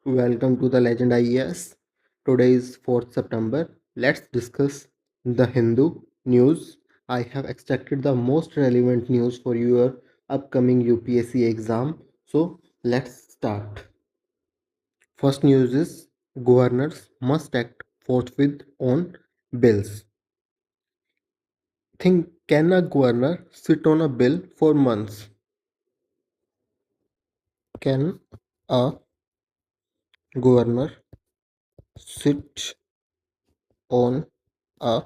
Welcome to the Legend IES. Today is 4th September. Let's discuss the Hindu news. I have extracted the most relevant news for your upcoming UPSC exam. So let's start. First news is governors must act forthwith on bills. Think, can a governor sit on a bill for months? Can a governor sit on a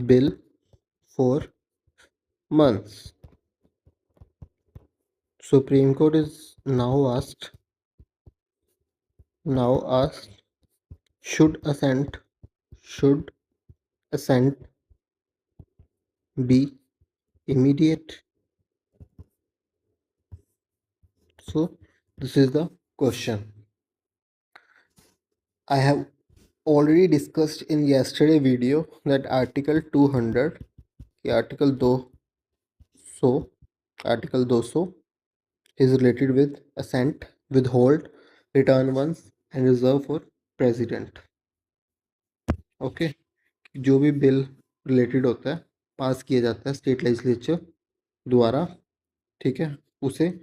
bill for months? Supreme Court is now asked, should assent be immediate? So this is the question. I have already discussed in yesterday video that Article 200 Article 200 Article 200 is related with assent, withhold, return ones and reserve for president. Okay जो भी bill related होता है पास किया जाता है state legislature द्वारा, ठीक है, उसे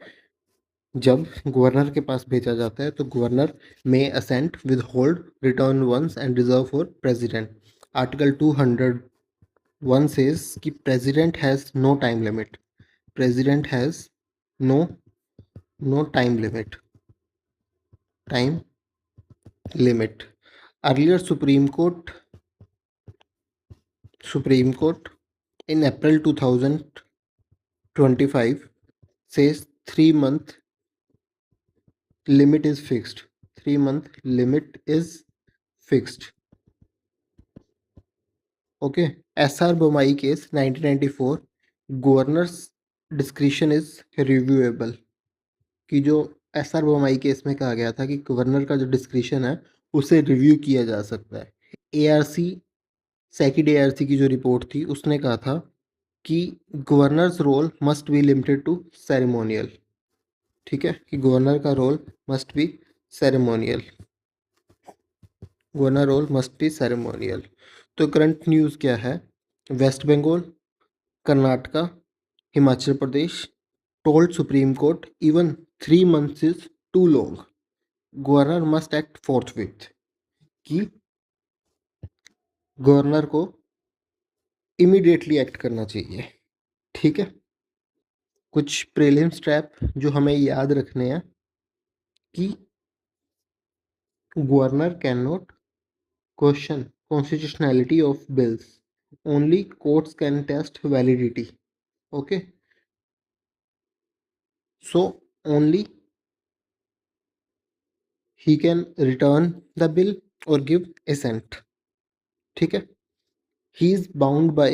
जब गवर्नर के पास भेजा जाता है तो governor may assent, withhold, return once and reserve for president. Article 201 says कि president has no time limit. President has no time limit. Earlier Supreme Court in April 2025 says 3-month limit is fixed. 3-month limit is fixed. Okay. SR Bomai case 1994, governor's discretion is reviewable. कि जो SR Bomai case में कहा गया था कि governor का जो discretion है उसे रिव्यू किया जा सकता है. सेकेंड ARC की जो रिपोर्ट थी उसने कहा था कि governor's role must be limited to ceremonial. ठीक है, कि गवर्नर का रोल मस्ट बी सेरेमोनियल. तो करंट न्यूज़ क्या है? West Bengal, Karnataka, Himachal Pradesh told supreme court even 3 months is too long. Governor must act forthwith. कि गवर्नर को इमीडिएटली एक्ट करना चाहिए. ठीक है. कुछ प्रीलिम्स ट्रैप जो हमें याद रखने हैं कि governor can not question constitutionality of bills. Only courts can test validity. Okay. So only he can return the bill or give assent. ठीक है. He is bound by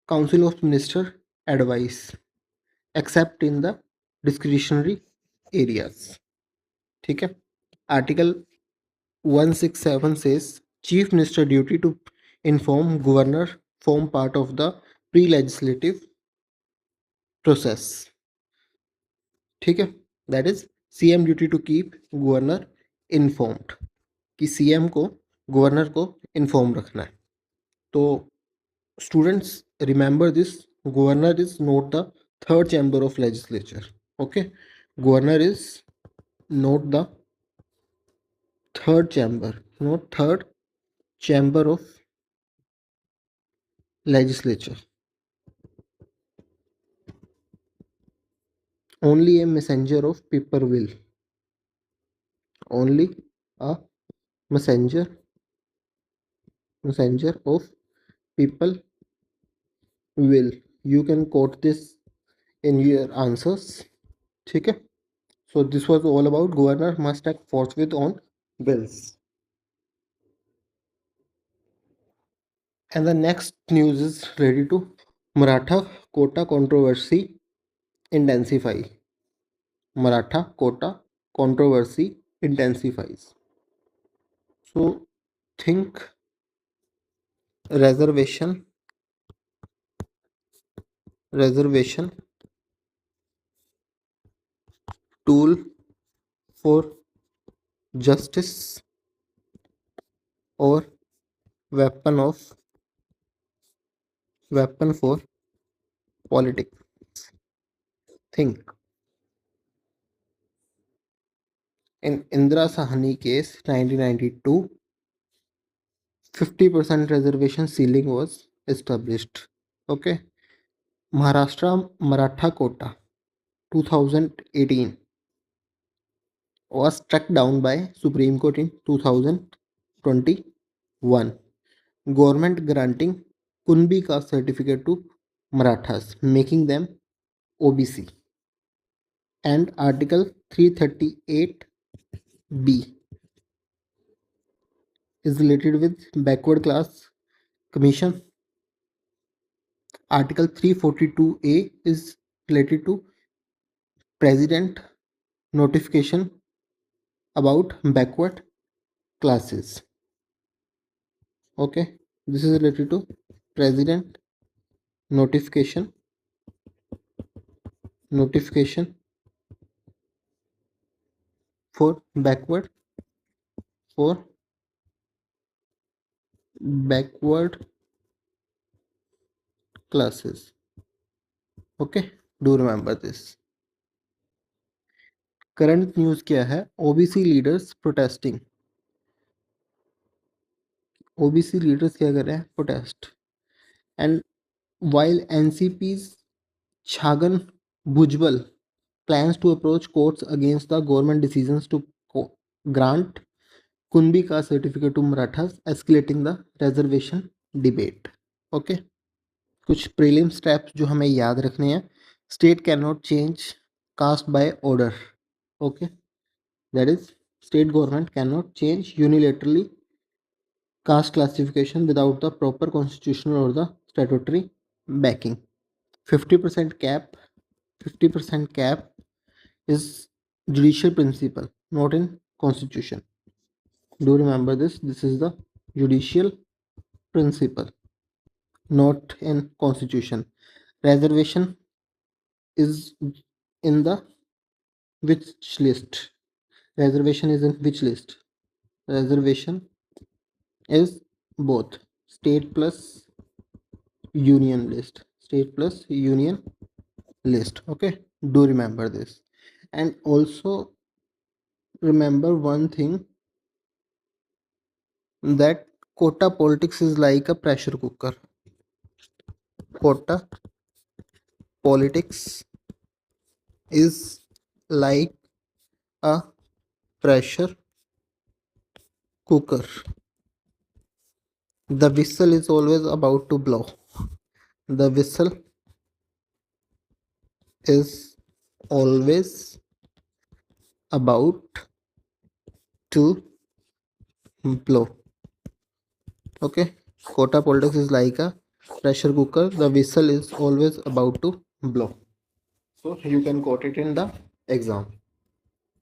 Council of Minister advice except in the discretionary areas. ठीक है. Article 167 says Chief Minister duty to inform governor form part of the pre-legislative process. ठीक है. That is CM duty to keep governor informed. कि CM को governor को inform रखना है. तो students remember this, governor is not the third chamber of legislature. Okay, governor is not the third chamber of legislature. Only a messenger of people will. Only a messenger of people will. You can quote this in your answers. ठीक है. So this was all about governor must act forthwith on bills. And the next news is related to Maratha Quota controversy intensify. Maratha Quota controversy intensifies. So think reservation tool for justice, or weapon of weapon for politics? Think. In Indira Sahani case 1992, 50% reservation ceiling was established. Okay. Maharashtra Maratha Quota 2018 was struck down by Supreme Court in 2021. Government granting Kunbi caste certificate to Marathas, making them OBC. And Article 338B is related with backward class commission. Article 342A is related to president notification about backward classes. Okay, this is related to president notification for for backward classes. Okay, do remember this. Current news क्या है? OBC leaders protesting. OBC leaders क्या कर रहे हैं? Protest. And while NCP's Chhagan Bhujbal plans to approach courts against the government decisions to grant Kunbi caste certificate to Marathas, escalating the reservation debate. Okay. कुछ prelims traps जो हमें याद रखने हैं. State cannot change caste by order. Okay. That is, state government cannot change unilaterally caste classification without the proper constitutional or the statutory backing. 50% cap is judicial principle, not in constitution. Do remember this. This is the judicial principle, not in constitution. Reservation is in the which list? Reservation is in which list? Reservation is both state plus union list. State plus union list. Okay, do remember this. And also remember one thing, that quota politics is like a pressure cooker. Quota politics is like a pressure cooker. The whistle is always about to blow. The whistle is always about to blow. Okay, quota politics is like a pressure cooker. The whistle is always about to blow. So you can quote it in the exam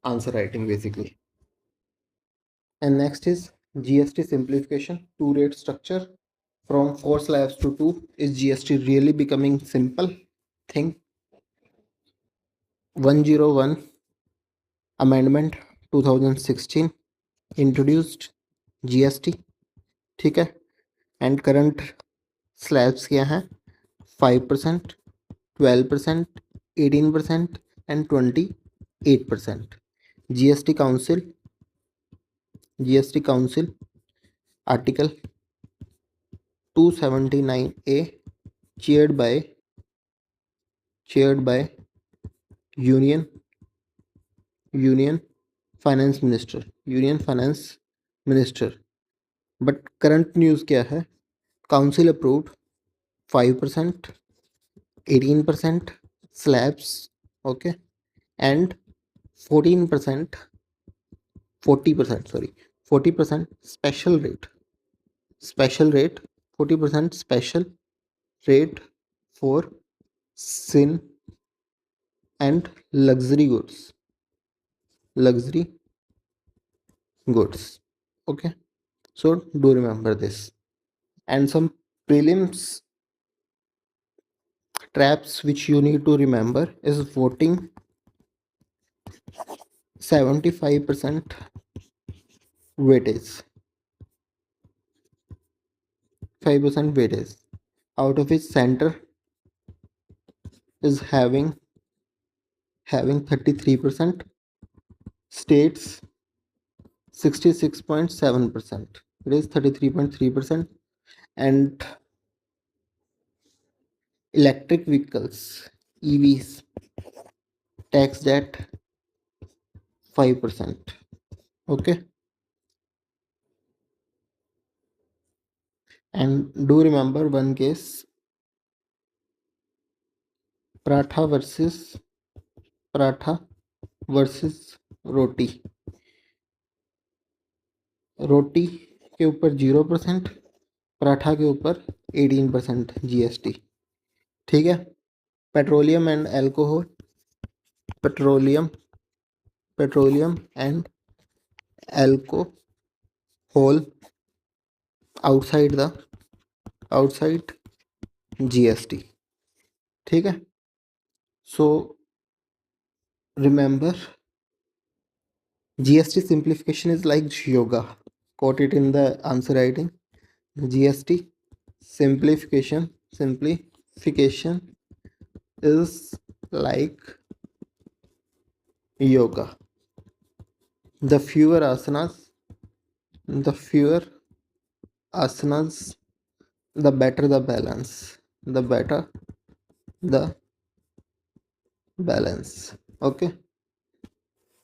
answer writing basically. And next is GST simplification, two rate structure from 4 slabs to 2. Is GST really becoming simple thing? 101 amendment 2016 introduced GST. ठीक है. And current slabs क्या हैं? 5%, 12%, 18% and 28%. GST Council Article 279A chaired by Union Finance Minister. But current news क्या है? Council approved 5%, 18% slabs, okay, and 40% special rate, 40% special rate for sin and luxury goods. Okay, so do remember this. And some prelims traps which you need to remember is voting 75% weightage. 5% weightage. Out of which center is having 33%, states 66.7%. It is 33.3%. And electric vehicles, EVs, taxed at 5%. Okay. And do remember one case, paratha versus roti. रोटी के ऊपर 0%, पराठा के ऊपर 18% GST. ठीक है. Petroleum and alcohol, petroleum and alcohol outside GST. ठीक है. So remember, GST simplification is like yoga. Quote it in the answer writing. GST simplification is like yoga. The fewer asanas, the better the balance. The better the balance. Okay.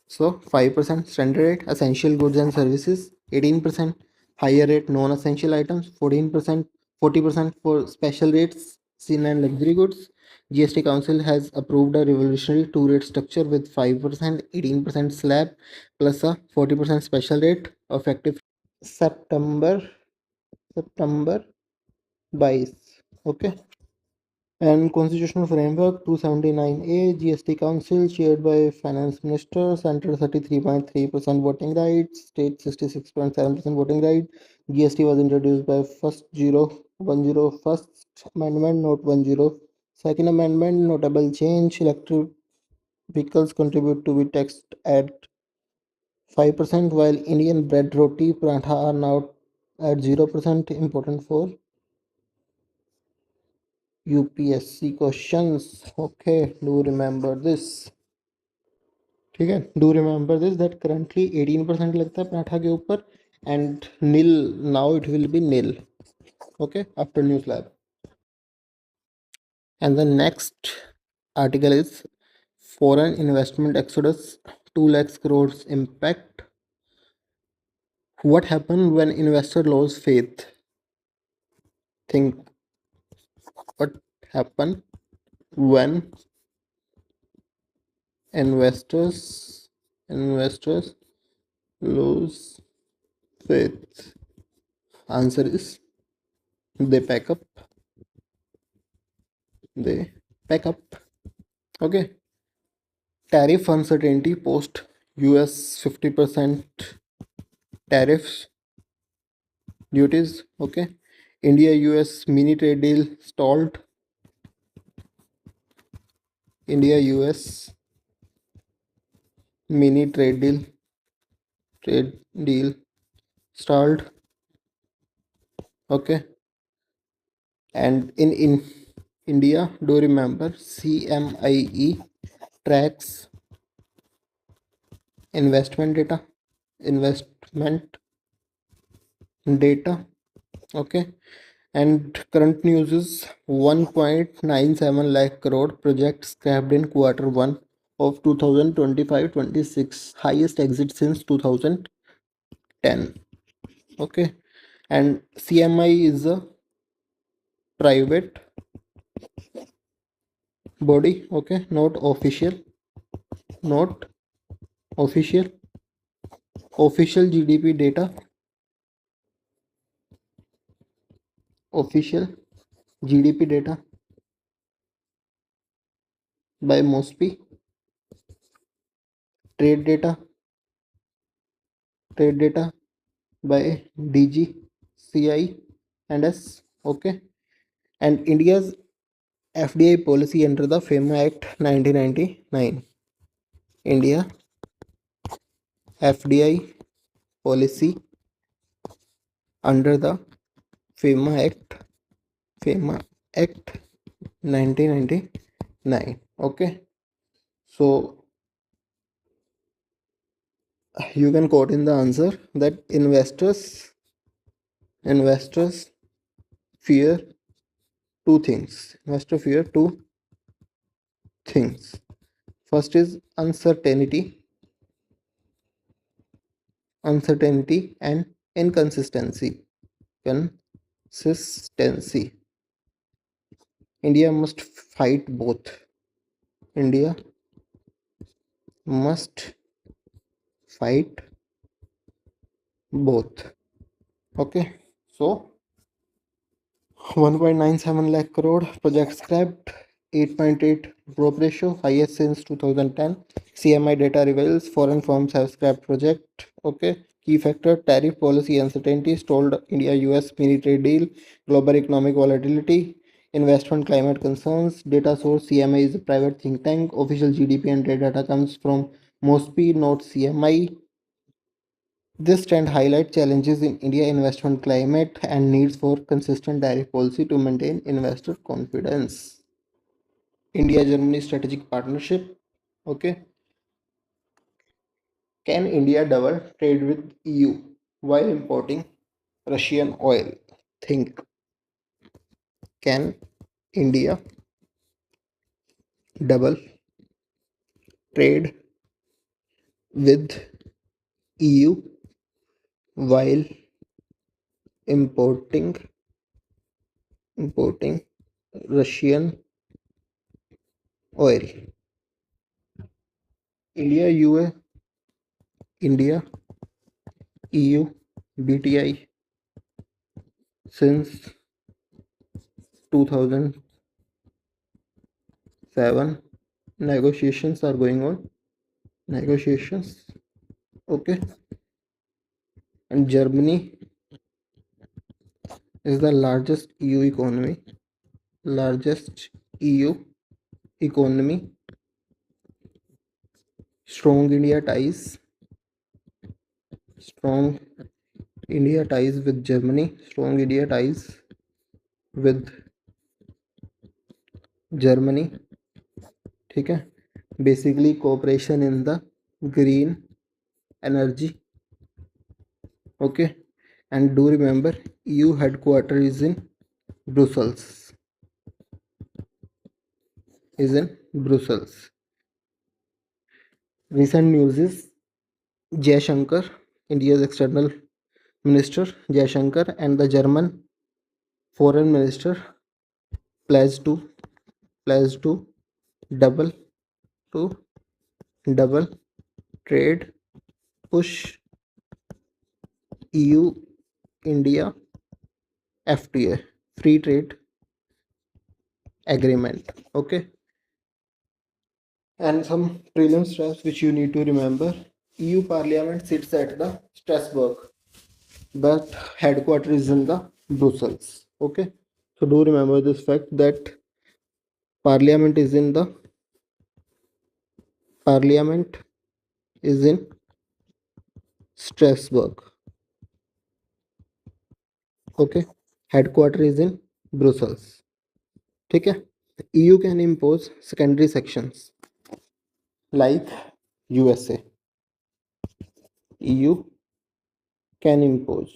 So 5% standard rate essential goods and services, 18% higher rate non-essential items, 14%, 40% for special rates sin and luxury goods. GST Council has approved a revolutionary two-rate structure with 5%, 18% slab plus a 40% special rate effective September 22. Okay. And constitutional framework 279A, GST Council chaired by Finance Minister, Center 33.3% voting rights, State 66.7% voting right. GST was introduced by first Amendment, Note 10. Second Amendment, notable change, electric vehicles contribute to be taxed at 5%, while Indian bread, roti, paratha are now at 0%. Important for UPSC questions. Okay, do remember this. ठीक है. Do remember this that currently 18% लगता है पराठा के ऊपर and nil, now it will be nil. Okay, after new slab. And the next article is foreign investment exodus 2 lakhs crores impact. What happened when investor lose faith? Think what happened when investors lose faith. Answer is they pack up. Okay. Tariff uncertainty post US 50% tariffs duties. Okay. India US mini trade deal stalled. India US mini trade deal stalled. Okay. And in India, do remember CMIE tracks investment data. Okay. And current news is 1.97 lakh crore project scrapped in Q1 of 2025-26, highest exit since 2010. Okay. And CMI is a private body. Okay, not official. Official GDP data. Official GDP data by Mosby. Trade data by DGCI and S. Okay. And India's FDI policy under the FEMA Act 1999. India FDI policy under the FEMA Act 1999. Okay, so you can quote in the answer that investors fear two things. Investor fear two things. First is uncertainty and inconsistency. Consistency. India must fight both. India must fight both. Okay, so 1.97 lakh crore project scrapped, 8.8 rope ratio, highest since 2010. CMI data reveals foreign firms have scrapped project. Okay, key factor tariff policy uncertainty, stalled India US mini trade deal, global economic volatility, investment climate concerns. Data source CMI is a private think tank. Official GDP and trade data comes from MOSPI, not CMI. This trend highlights challenges in India investment climate and needs for consistent tariff policy to maintain investor confidence. India-Germany strategic partnership. Okay. Can India double trade with EU while importing Russian oil? Think. Can India double trade with EU while importing importing Russian oil? India, UA, India, EU, BTI since 2007. Negotiations are going on. Negotiations. Okay. And Germany is the largest EU economy. Largest EU economy. Strong India ties. Strong India ties with Germany. Strong India ties with Germany. ठीक है. Basically cooperation in the green energy. Okay. And do remember EU headquarters is in Brussels. Recent news is Jaishankar, India's external minister Jaishankar, and the German foreign minister pledged to double to double trade, push EU India FTA, free trade agreement. Okay, and some prelims traps which you need to remember. EU Parliament sits at the Strasbourg, but headquarters is in the Brussels. Okay, so do remember this fact that Parliament is in the Parliament is in Strasbourg. Okay, headquarters is in Brussels. ठीक है. EU can impose secondary sections like USA. EU can impose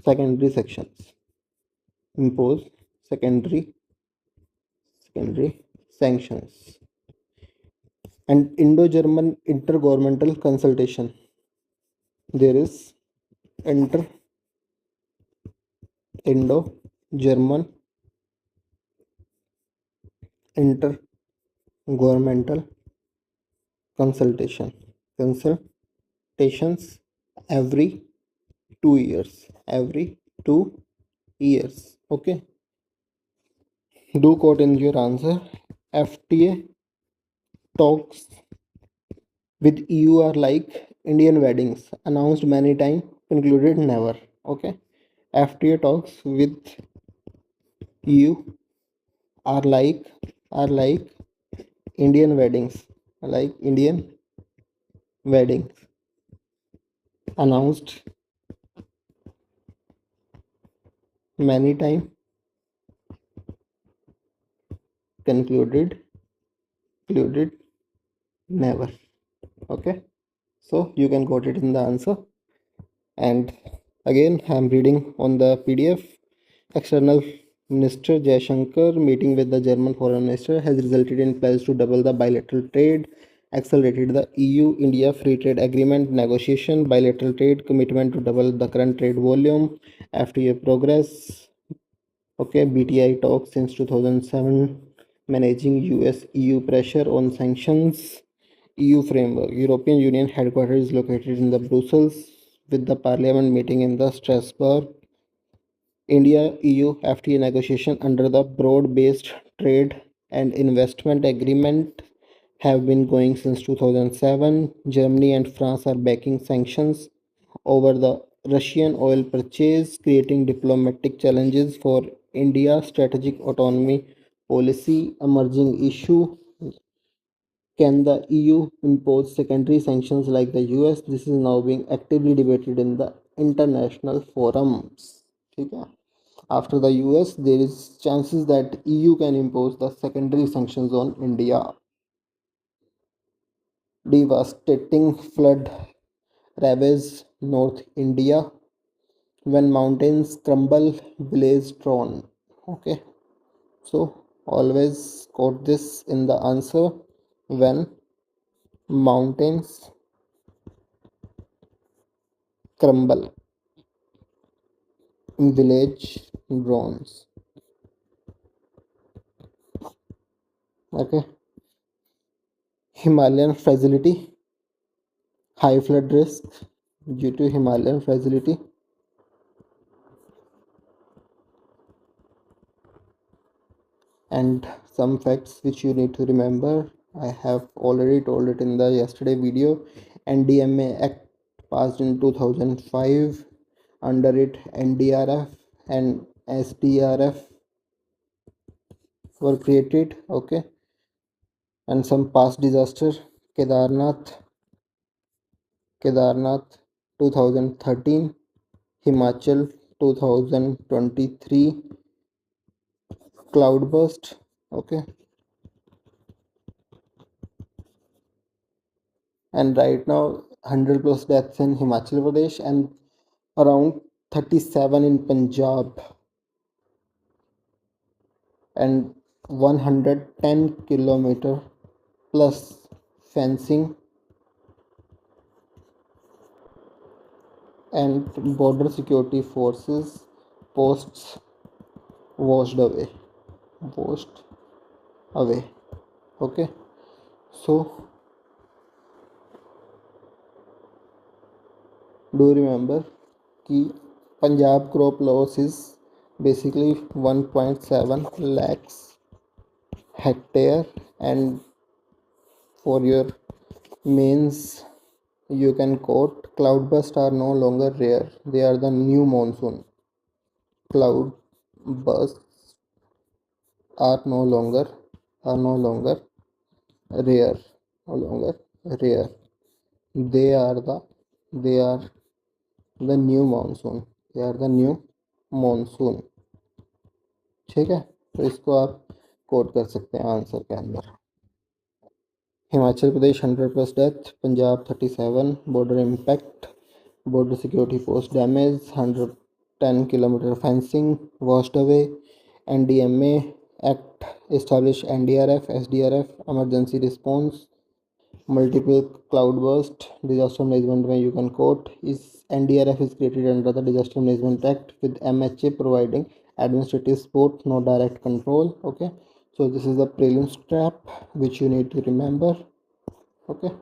secondary sections. Impose secondary sanctions. And Indo-German intergovernmental consultation. There is Indo-German intergovernmental consultations every 2 years. Okay, do quote in your answer. FTA talks with EU are like Indian weddings, announced many times, concluded never. Okay, FTA talks with EU are like Indian weddings, like Indian weddings. announced many times, concluded never. Okay, so you can got it in the answer. And again, I'm reading on the PDF. External Minister Jaishankar meeting with the German Foreign Minister has resulted in plans to double the bilateral trade, accelerated the EU-India Free Trade Agreement negotiation, bilateral trade commitment to double the current trade volume, FTA progress. Okay, BTI talks since 2007, managing US EU pressure on sanctions. EU framework. European Union headquarters is located in the Brussels, with the Parliament meeting in the Strasbourg. India EU FTA negotiation under the broad-based trade and investment agreement have been going since 2007. Germany and France are backing sanctions over the Russian oil purchase, creating diplomatic challenges for India. Strategic autonomy policy emerging issue. Can the EU impose secondary sanctions like the US? This is now being actively debated in the international forums. Okay. After the US, there is chances that EU can impose the secondary sanctions on India. Devastating flood ravaged North India. When mountains crumble, village drawn. Okay, so always quote this in the answer. When mountains crumble, village drones. Okay, Himalayan fragility, high flood risk due to Himalayan fragility. And some facts which you need to remember, I have already told it in the yesterday video. NDMA Act passed in 2005. Under it, NDRF and SDRF were created. Okay, and some past disaster. Kedarnath 2013, Himachal 2023 cloudburst. Okay, and right now 100 plus deaths in Himachal Pradesh and around 37 in Punjab, and 110 kilometer plus fencing and border security forces posts washed away. Washed away. Okay, so do remember कि Punjab crop loss is basically 1.7 lakhs hectare, and for your mains you can quote cloudbursts are no longer rare, they are the new monsoon. Cloudbursts are no longer rare, no longer rare. They are the new monsoon, they are the new monsoon. ठीक है, तो इसको आप coat कर सकते हैं answer के अंदर. Himachal Pradesh 100 plus death, Punjab 37, border impact, border security post damage, 110 kilometer fencing washed away. NDMA Act established NDRF, SDRF, emergency response, multiple cloudburst. Disaster management में you can quote is NDRF is created under the Disaster Management Act with MHA providing administrative support, no direct control. Okay, so this is the prelims trap which you need to remember. Okay,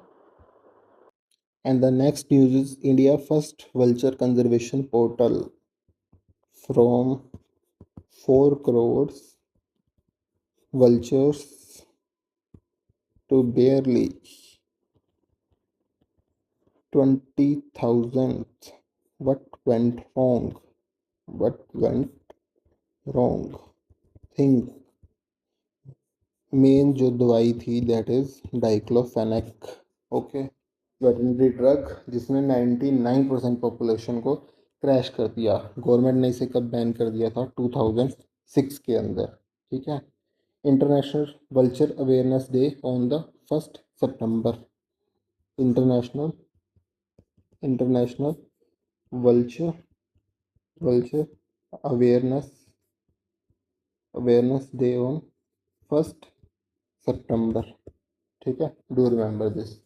and the next news is India first Vulture Conservation Portal. From 4 crores vultures to barely 20,000. What went wrong? What went wrong? Think. Main जो दवाई थी that is diclofenac. Okay, veterinary drug जिसने 99% population को crash कर दिया। Government ने इसे कब बैन कर दिया था? 2006 के अंदर। ठीक है। International vulture awareness day on the 1 September. International international vulture vulture awareness day on 1 सितंबर। ठीक है, डू रिमेंबर दिस।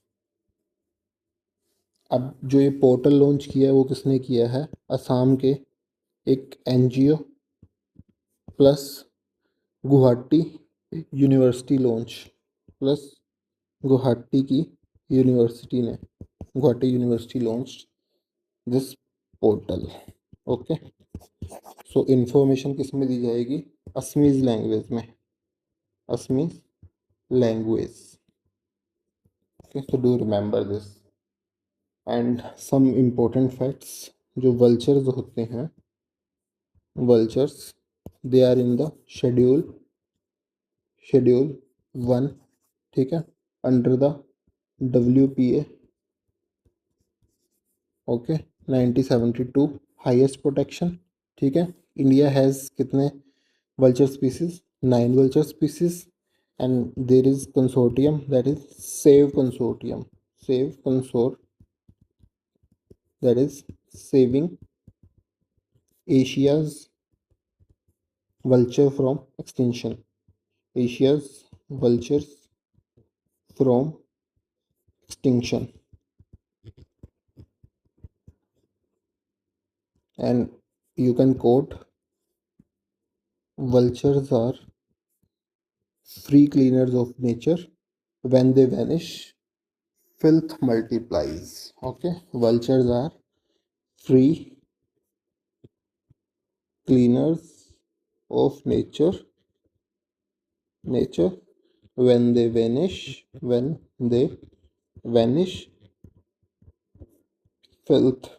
अब जो ये पोर्टल लॉन्च किया है वो किसने किया है? असम के एक NGO plus Guwahati university launch plus Guwahati की यूनिवर्सिटी ने Guwahati university launch this portal. Okay, so information किस में दी जाएगी? असमीज लैंग्वेज में, Assamese language. Okay, so do remember this. And some important facts, जो वल्चर्स होते हैं, vultures they are in the schedule 1। ठीक है, under the WPA। Okay, 1972 highest protection. ठीक है, इंडिया हैज़ कितने vulture species? 9 vulture species. And there is consortium, that is save consortium, save कंसोर, that is saving Asia's vulture from extinction, Asia's vultures from extinction. And you can quote, vultures are free cleaners of nature, when they vanish filth multiplies. Okay, vultures are free cleaners of nature, when they vanish filth,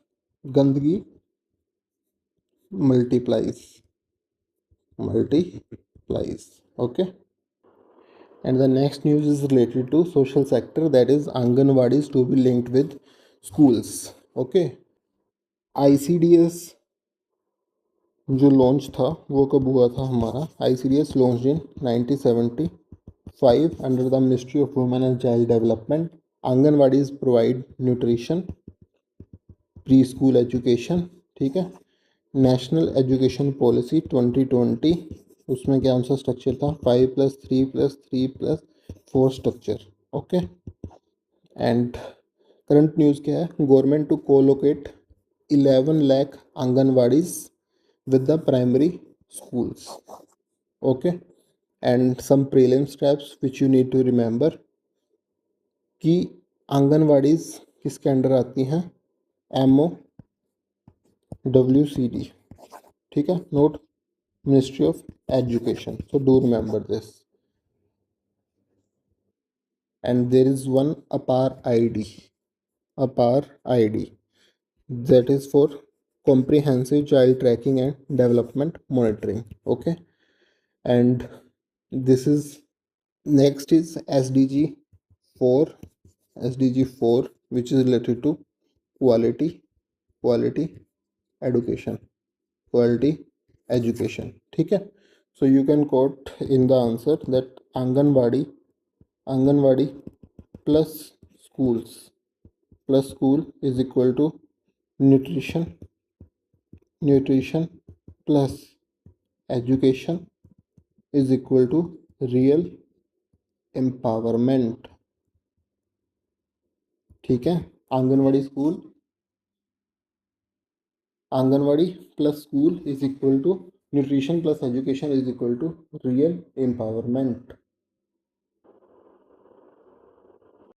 gandagi multiplies. Okay, and the next news is related to social sector, that is Anganwadis to be linked with schools. Okay, ICDS जो launch था वो कब हुआ था? हमारा ICDS launch in 1975 under the ministry of women and child development. Anganwadis provide nutrition, pre school education. ठीक है, national education policy 2020, उसमें क्या सा स्ट्रक्चर था? 5+3+3+4 structure. Okay, and current news क्या है? Government to colocate 11 lakh anganwadis with the primary schools. Okay, and some prelims traps which you need to remember कि आंगनवाड़ीज किसके अंडर आती हैं? MOWCD। ठीक है, note ministry of education, so do remember this. And there is one अपार ID that is for comprehensive child tracking and development monitoring. Okay, and this is next is SDG 4 which is related to quality education, quality education. ठीक है, so you can quote in the answer that Anganwadi plus school is equal to nutrition plus education is equal to real empowerment. ठीक है, anganwadi plus school is equal to nutrition plus education is equal to real empowerment.